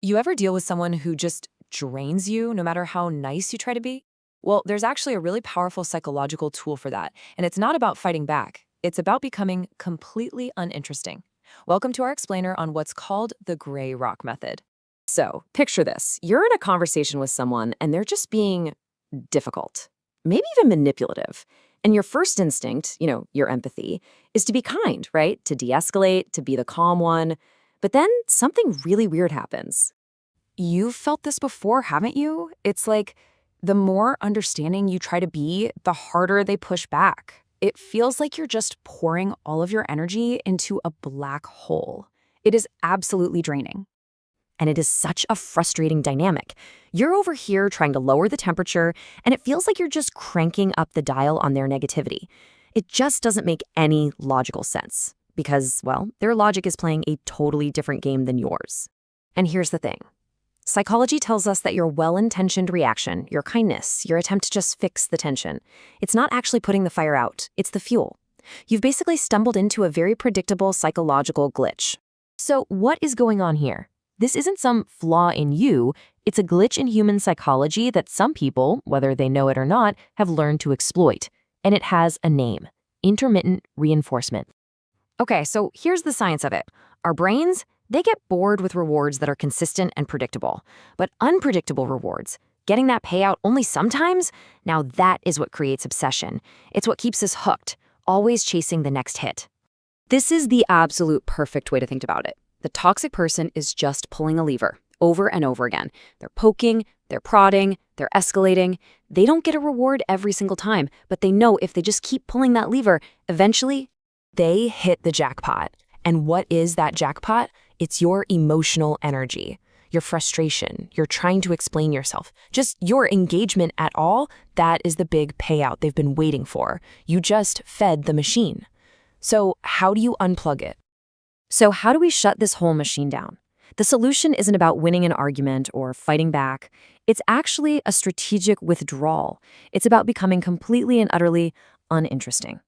You ever deal with someone who just drains you no matter how nice you try to be? Well, there's actually a really powerful psychological tool for that, and it's not about fighting back. It's about becoming completely uninteresting. Welcome to our explainer on what's called the gray rock method. So, picture this. You're in a conversation with someone and they're just being difficult, maybe even manipulative. And your first instinct, your empathy, is to be kind, right? To de escalate, to be the calm one. But then something really weird happens. You've felt this before, haven't you? It's like the more understanding you try to be, the harder they push back. It feels like you're just pouring all of your energy into a black hole. It is absolutely draining. And it is such a frustrating dynamic. You're over here trying to lower the temperature, and it feels like you're just cranking up the dial on their negativity. It just doesn't make any logical sense because, well, their logic is playing a totally different game than yours. And here's the thing. Psychology tells us that your well-intentioned reaction, your kindness, your attempt to just fix the tension, it's not actually putting the fire out, it's the fuel. You've basically stumbled into a very predictable psychological glitch. So what is going on here? This isn't some flaw in you, it's a glitch in human psychology that some people, whether they know it or not, have learned to exploit. And it has a name: intermittent reinforcement. Okay, so here's the science of it. Our brains, they get bored with rewards that are consistent and predictable. But unpredictable rewards, getting that payout only sometimes, now that is what creates obsession. It's what keeps us hooked, always chasing the next hit. This is the absolute perfect way to think about it. The toxic person is just pulling a lever over and over again. They're poking, they're prodding, they're escalating. They don't get a reward every single time, but they know if they just keep pulling that lever, eventually they hit the jackpot. And what is that jackpot? It's your emotional energy, your frustration, your trying to explain yourself, just your engagement at all. That is the big payout they've been waiting for. You just fed the machine. So how do you unplug it? So how do we shut this whole machine down? The solution isn't about winning an argument or fighting back. It's actually a strategic withdrawal. It's about becoming completely and utterly uninteresting.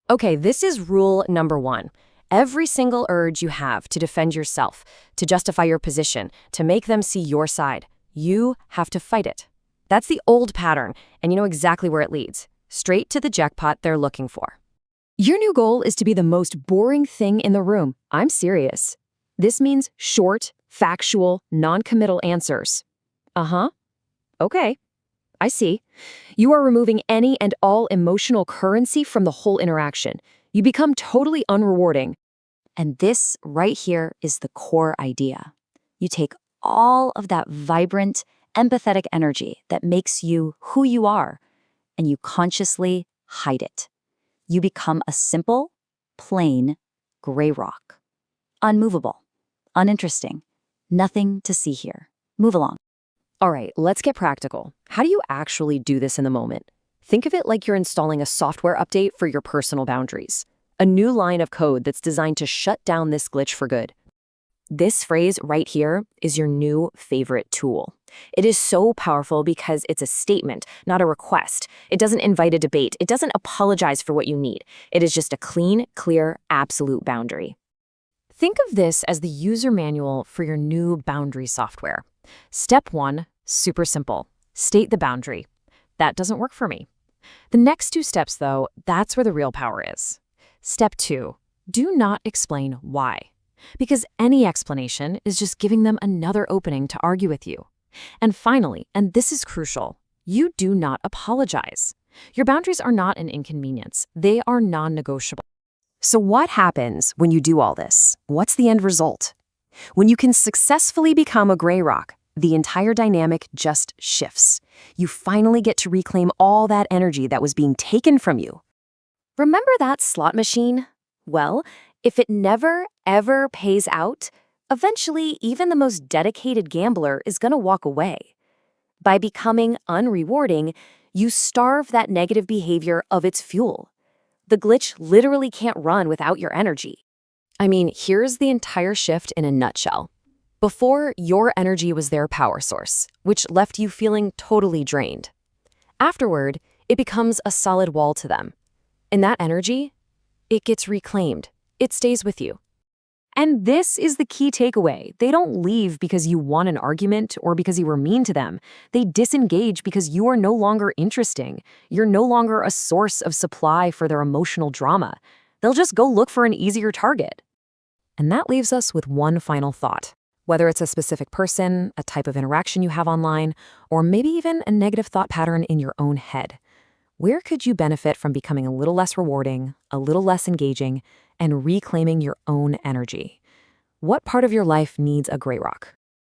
Okay, this is rule number 1. Every single urge you have to defend yourself, to justify your position, to make them see your side, you have to fight it. That's the old pattern, and you know exactly where it leads. Straight to the jackpot they're looking for. Your new goal is to be the most boring thing in the room. I'm serious. This means short, factual, non-committal answers. Uh-huh. Okay. I see. You are removing any and all emotional currency from the whole interaction. You become totally unrewarding. And this right here is the core idea. You take all of that vibrant, empathetic energy that makes you who you are, and you consciously hide it. You become a simple, plain, gray rock. Unmovable, uninteresting, nothing to see here. Move along. All right, let's get practical. How do you actually do this in the moment? Think of it like you're installing a software update for your personal boundaries. A new line of code that's designed to shut down this glitch for good. This phrase right here is your new favorite tool. It is so powerful because it's a statement, not a request. It doesn't invite a debate. It doesn't apologize for what you need. It is just a clean, clear, absolute boundary. Think of this as the user manual for your new boundary software. Step 1, super simple. State the boundary. That doesn't work for me. The next 2 steps, though, that's where the real power is. Step 2, do not explain why. Because any explanation is just giving them another opening to argue with you. And finally, and this is crucial, you do not apologize. Your boundaries are not an inconvenience. They are non-negotiable. So what happens when you do all this? What's the end result? When you can successfully become a gray rock, the entire dynamic just shifts. You finally get to reclaim all that energy that was being taken from you. Remember that slot machine? Well, if it never, ever pays out, eventually even the most dedicated gambler is going to walk away. By becoming unrewarding, you starve that negative behavior of its fuel. The glitch literally can't run without your energy. I mean, here's the entire shift in a nutshell. Before, your energy was their power source, which left you feeling totally drained. Afterward, it becomes a solid wall to them. And that energy, it gets reclaimed. It stays with you. And this is the key takeaway. They don't leave because you won an argument or because you were mean to them. They disengage because you are no longer interesting. You're no longer a source of supply for their emotional drama. They'll just go look for an easier target. And that leaves us with one final thought. Whether it's a specific person, a type of interaction you have online, or maybe even a negative thought pattern in your own head. Where could you benefit from becoming a little less rewarding, a little less engaging, and reclaiming your own energy? What part of your life needs a gray rock?